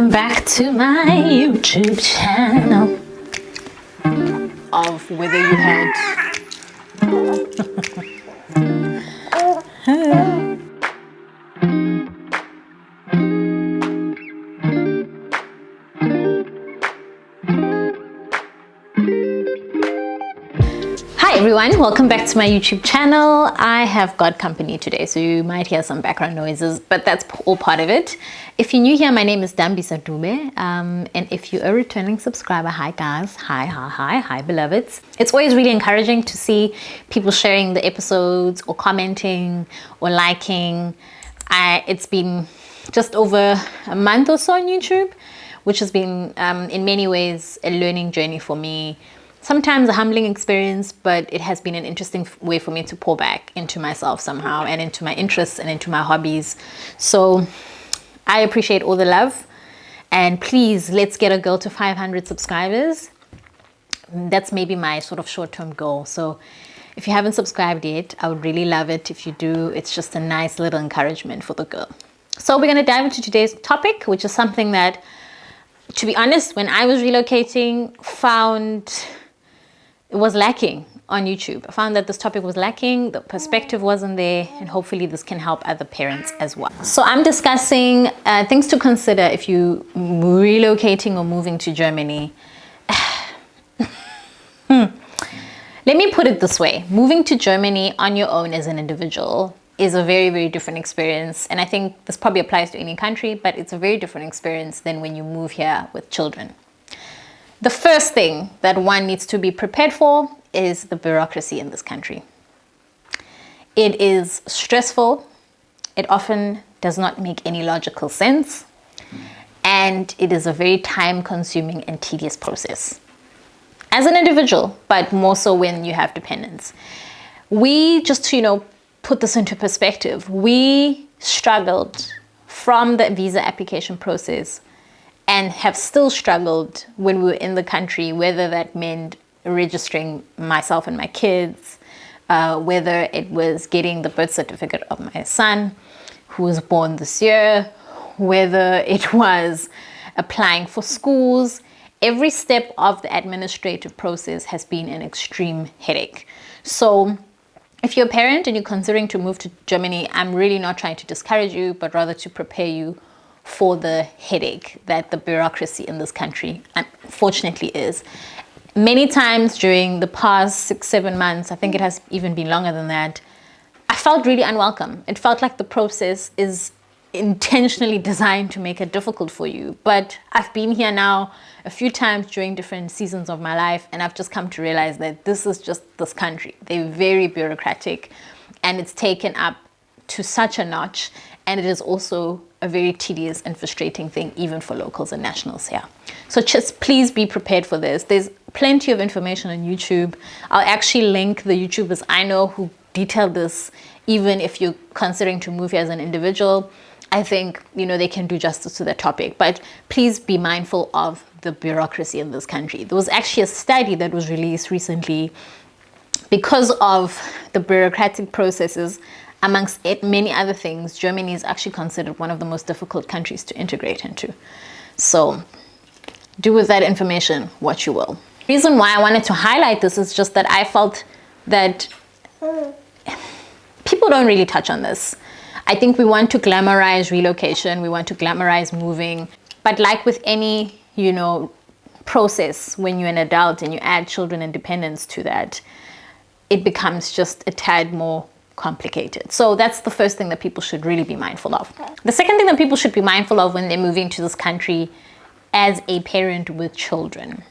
Welcome back to my YouTube channel. Of whether you had Hi everyone, welcome back to my YouTube channel. I have got company today, so you might hear some background noises, but that's all part of it. If you're new here, my name is Dambisa Dube, and if you're a returning subscriber, hi guys, hi beloveds. It's always really encouraging to see people sharing the episodes or commenting or liking. It's been just over a month or so on YouTube, which has been in many ways a learning journey for me. Sometimes a humbling experience, but it has been an interesting way for me to pour back into myself somehow and into my interests and into my hobbies. So I appreciate all the love, and please, let's get a girl to 500 subscribers. That's maybe my sort of short-term goal. So if you haven't subscribed yet, I would really love it if you do. It's just a nice little encouragement for the girl. So we're going to dive into today's topic, which is something that, to be honest, when I was relocating, found it was lacking on YouTube. I found that this topic was lacking, the perspective wasn't there, and hopefully this can help other parents as well. So I'm discussing things to consider if you relocating or moving to Germany. Let me put it this way. Moving to Germany on your own as an individual is a very, very different experience. And I think this probably applies to any country, but it's a very different experience than when you move here with children. The first thing that one needs to be prepared for is the bureaucracy in this country. It is stressful. It often does not make any logical sense. And it is a very time-consuming and tedious process. As an individual, but more so when you have dependents. We, just to, put this into perspective, we struggled from the visa application process and have still struggled when we were in the country, whether that meant registering myself and my kids, whether it was getting the birth certificate of my son, who was born this year, whether it was applying for schools. Every step of the administrative process has been an extreme headache. So if you're a parent and you're considering to move to Germany, I'm really not trying to discourage you, but rather to prepare you for the headache that the bureaucracy in this country unfortunately is. Many times during the past 6-7 months, I think it has even been longer than that, I felt really unwelcome. It felt like the process is intentionally designed to make it difficult for you. But I've been here now a few times during different seasons of my life, and I've just come to realize that this is just this country. They're very bureaucratic, and it's taken up to such a notch, and it is also a very tedious and frustrating thing even for locals and nationals here. So just please be prepared for this. There's plenty of information on YouTube. I'll actually link the YouTubers I know who detail this, even if you're considering to move here as an individual. I think, they can do justice to that topic. But please be mindful of the bureaucracy in this country. There was actually a study that was released recently. Because of the bureaucratic processes, amongst many other things, Germany is actually considered one of the most difficult countries to integrate into. So do with that information what you will. The reason why I wanted to highlight this is just that I felt that people don't really touch on this. I think we want to glamorize relocation, we want to glamorize moving, but like with any, process, when you're an adult and you add children and dependents to that, it becomes just a tad more complicated. So that's the first thing that people should really be mindful of. The second thing that people should be mindful of when they're moving to this country as a parent with children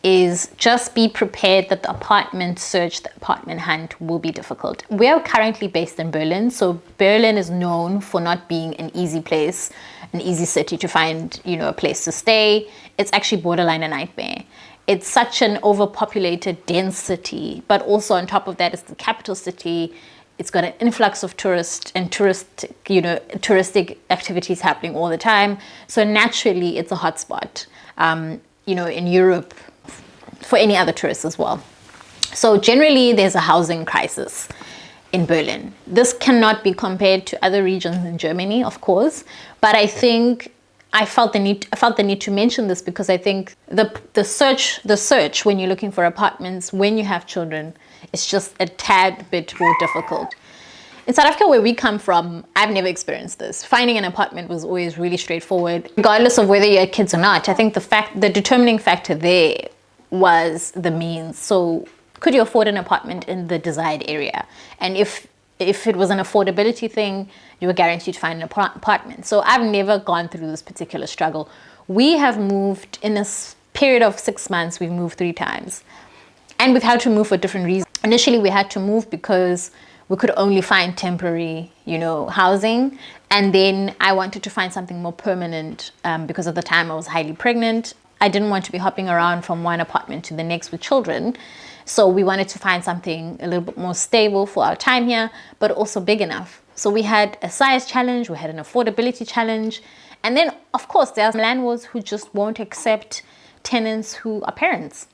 is just be prepared that the apartment search, the apartment hunt will be difficult. We are currently based in Berlin, so Berlin is known for not being an easy place, an easy city to find, a place to stay. It's actually borderline a nightmare. It's such an overpopulated, dense city, but also on top of that, it's the capital city. It's got an influx of tourists and touristic activities happening all the time. So naturally, it's a hotspot, in Europe for any other tourists as well. So generally, there's a housing crisis in Berlin. This cannot be compared to other regions in Germany, of course, but I think I felt the need to mention this because I think the search when you're looking for apartments when you have children is just a tad bit more difficult. In South Africa, where we come from, I've never experienced this. Finding an apartment was always really straightforward, regardless of whether you had kids or not. I think the determining factor there was the means. So, could you afford an apartment in the desired area? And if it was an affordability thing, you were guaranteed to find an apartment. So I've never gone through this particular struggle. We have moved in this period of 6 months, we've moved 3 times. And we've had to move for different reasons. Initially, we had to move because we could only find temporary, housing. And then I wanted to find something more permanent because at the time I was highly pregnant. I didn't want to be hopping around from one apartment to the next with children. So we wanted to find something a little bit more stable for our time here, but also big enough. So we had a size challenge, we had an affordability challenge. And then, of course, there are landlords who just won't accept tenants who are parents.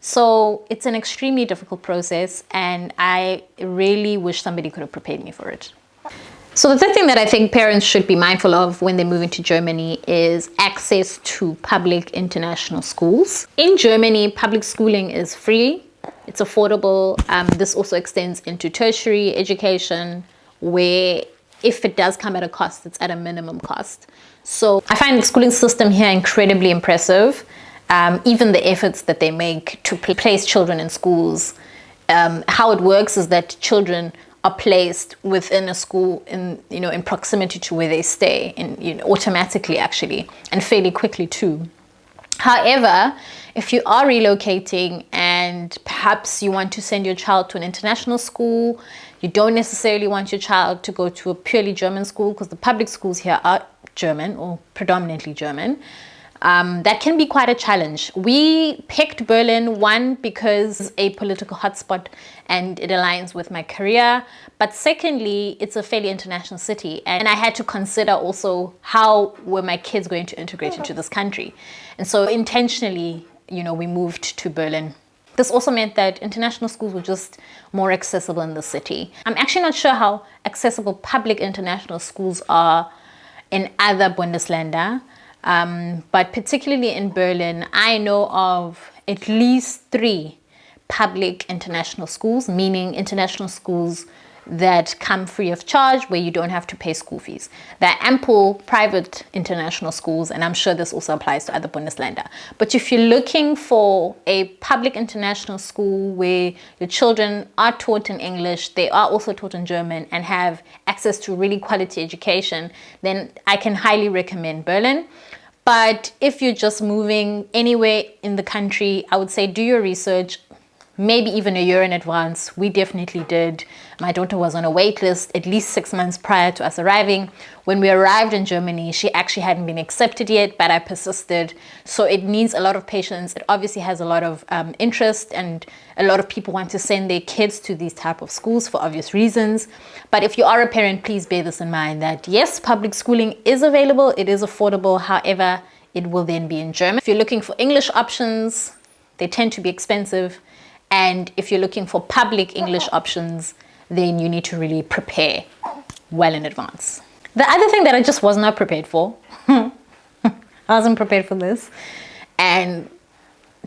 So it's an extremely difficult process, and I really wish somebody could have prepared me for it. So the third thing that I think parents should be mindful of when they're moving to Germany is access to public international schools. In Germany, public schooling is free. It's affordable. This also extends into tertiary education, where if it does come at a cost, it's at a minimum cost. So I find the schooling system here incredibly impressive. Even the efforts that they make to place children in schools. How it works is that children are placed within a school in proximity to where they stay, automatically actually, and fairly quickly too. However, if you are relocating and perhaps you want to send your child to an international school, you don't necessarily want your child to go to a purely German school because the public schools here are German or predominantly German. That can be quite a challenge. We picked Berlin, one, because it's a political hotspot and it aligns with my career. But secondly, it's a fairly international city. And I had to consider also how were my kids going to integrate into this country. And so intentionally, we moved to Berlin. This also meant that international schools were just more accessible in the city. I'm actually not sure how accessible public international schools are in other Bundesländer. But particularly in Berlin, I know of at least 3 public international schools, meaning international schools that come free of charge, where you don't have to pay school fees. There are ample private international schools, and I'm sure this also applies to other Bundesländer. But if you're looking for a public international school where your children are taught in English, they are also taught in German, and have access to really quality education, then I can highly recommend Berlin. But if you're just moving anywhere in the country, I would say do your research, maybe even a year in advance. We definitely did. My daughter was on a wait list at least 6 months prior to us arriving. When we arrived in Germany, she actually hadn't been accepted yet, but I persisted. So it needs a lot of patience. It obviously has a lot of interest, and a lot of people want to send their kids to these type of schools for obvious reasons. But if you are a parent, please bear this in mind that yes, public schooling is available. It is affordable. However, it will then be in German. If you're looking for English options, they tend to be expensive. And if you're looking for public English options, then you need to really prepare well in advance. The other thing that I just was not prepared for, I wasn't prepared for this. And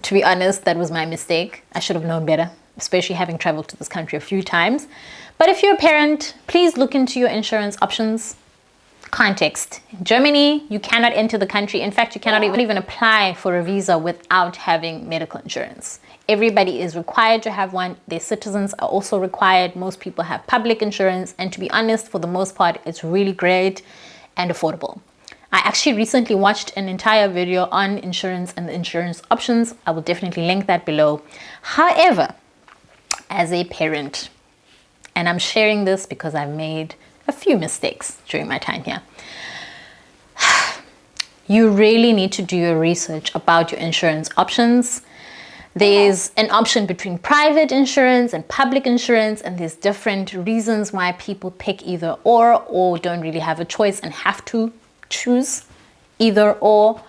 to be honest, that was my mistake. I should have known better, especially having traveled to this country a few times. But if you're a parent, please look into your insurance options. Context. In Germany, you cannot enter the country. In fact, you cannot even apply for a visa without having medical insurance. Everybody is required to have one. Their citizens are also required. Most people have public insurance. And to be honest, for the most part, it's really great and affordable. I actually recently watched an entire video on insurance and the insurance options. I will definitely link that below. However, as a parent, and I'm sharing this because I've made a few mistakes during my time here, you really need to do your research about your insurance options. There's an option between private insurance and public insurance, and there's different reasons why people pick either or don't really have a choice and have to choose either or.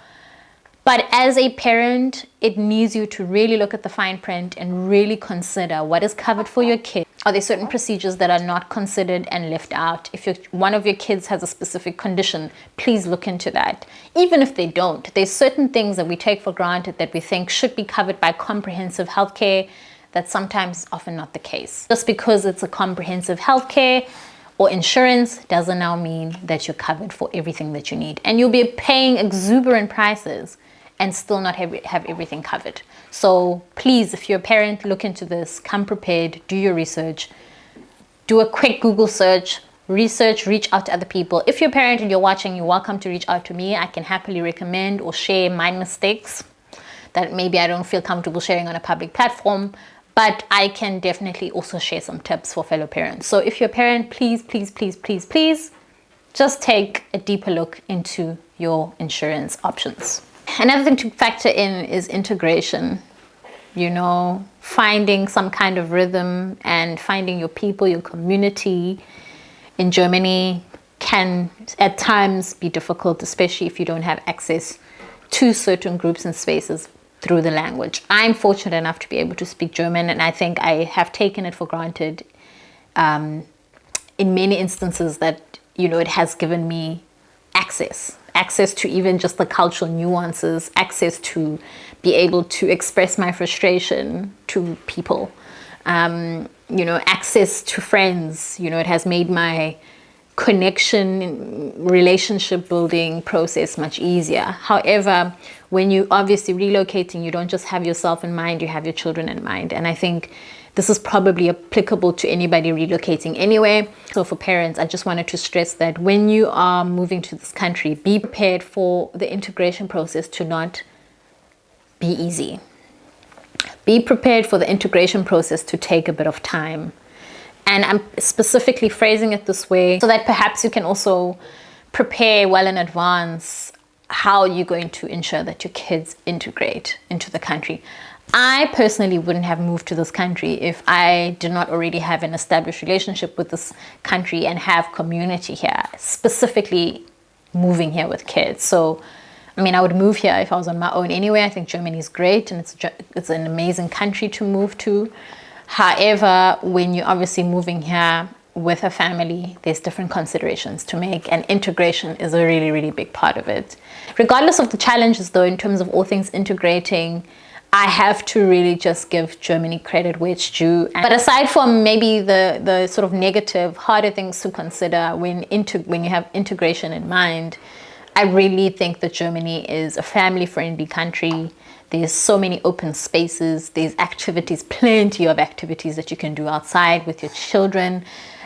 But as a parent, it needs you to really look at the fine print and really consider what is covered for your kid. Are there certain procedures that are not considered and left out? If one of your kids has a specific condition, please look into that. Even if they don't, there's certain things that we take for granted that we think should be covered by comprehensive healthcare that sometimes is often not the case. Just because it's a comprehensive healthcare or insurance doesn't now mean that you're covered for everything that you need. And you'll be paying exuberant prices and still not have everything covered. So please, if you're a parent, look into this, come prepared, do your research, do a quick Google search, reach out to other people. If you're a parent and you're watching, you're welcome to reach out to me. I can happily recommend or share my mistakes that maybe I don't feel comfortable sharing on a public platform, but I can definitely also share some tips for fellow parents. So if you're a parent, please, please, please, please, please, just take a deeper look into your insurance options. Another thing to factor in is integration. You know, finding some kind of rhythm and finding your people, your community in Germany can at times be difficult, especially if you don't have access to certain groups and spaces through the language. I'm fortunate enough to be able to speak German, and I think I have taken it for granted in many instances that, you know, it has given me access to even just the cultural nuances, access to be able to express my frustration to people, you know, access to friends. You know, it has made my connection, relationship building process much easier. However, when you obviously relocating, you don't just have yourself in mind, you have your children in mind. And I think this is probably applicable to anybody relocating anyway. So for parents, I just wanted to stress that when you are moving to this country, be prepared for the integration process to not be easy. Be prepared for the integration process to take a bit of time. And I'm specifically phrasing it this way so that perhaps you can also prepare well in advance how you're going to ensure that your kids integrate into the country. I personally wouldn't have moved to this country if I did not already have an established relationship with this country and have community here, specifically moving here with kids. So, I mean, I would move here if I was on my own anyway. I think Germany is great and it's an amazing country to move to. However, when you're obviously moving here with a family, there's different considerations to make, and integration is a really, really big part of it. Regardless of the challenges, though, in terms of all things integrating, I have to really just give Germany credit where it's due. But aside from maybe the sort of negative, harder things to consider when you have integration in mind, I really think that Germany is a family-friendly country. There's so many open spaces. There's activities, plenty of activities that you can do outside with your children.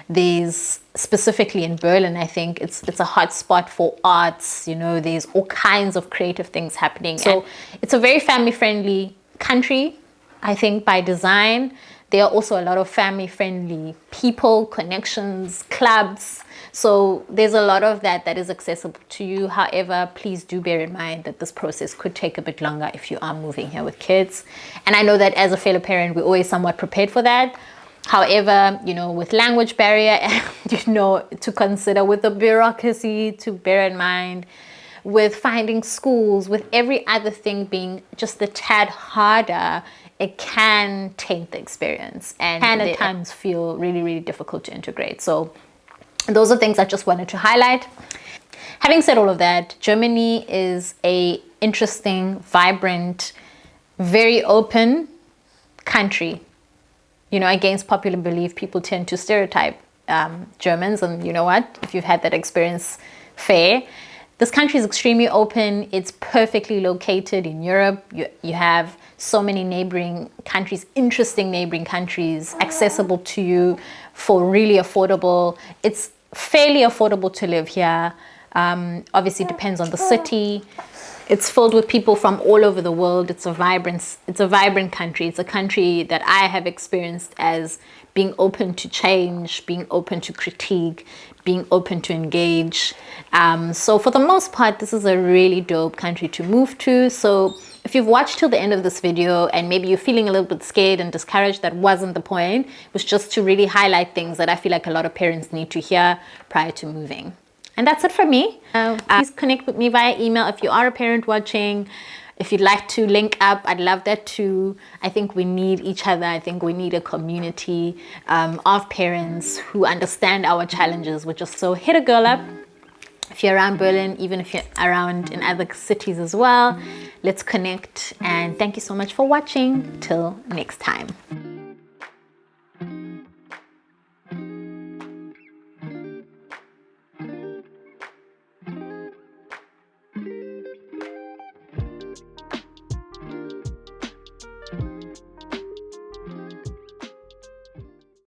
There's, specifically in Berlin, I think it's a hot spot for arts. You know, there's all kinds of creative things happening. So it's a very family-friendly country, I think, by design. There are also a lot of family-friendly people, connections, clubs. So there's a lot of that is accessible to you. However, please do bear in mind that this process could take a bit longer if you are moving here with kids. And I know that as a fellow parent, we're always somewhat prepared for that. However, you know, with language barrier, you know, to consider, with the bureaucracy to bear in mind, with finding schools, with every other thing being just a tad harder, it can taint the experience and can at times feel really, really difficult to integrate. So those are things I just wanted to highlight. Having said all of that, Germany is a interesting, vibrant, very open country. You know, against popular belief, people tend to stereotype Germans, and you know what? If you've had that experience, fair. This country is extremely open. It's perfectly located in Europe. You have so many neighboring countries, interesting neighboring countries, accessible to you for really affordable. It's fairly affordable to live here. Obviously, depends on the city. It's filled with people from all over the world. It's a vibrant country. It's a country that I have experienced as being open to change, being open to critique, being open to engage. So for the most part, this is a really dope country to move to. So if you've watched till the end of this video and maybe you're feeling a little bit scared and discouraged, that wasn't the point. It was just to really highlight things that I feel like a lot of parents need to hear prior to moving. And that's it from me. Please connect with me via email if you are a parent watching. If you'd like to link up, I'd love that too. I think we need each other. I think we need a community of parents who understand our challenges, which is so hit a girl up. If you're around Berlin, even if you're around in other cities as well, let's connect. And thank you so much for watching. Till next time.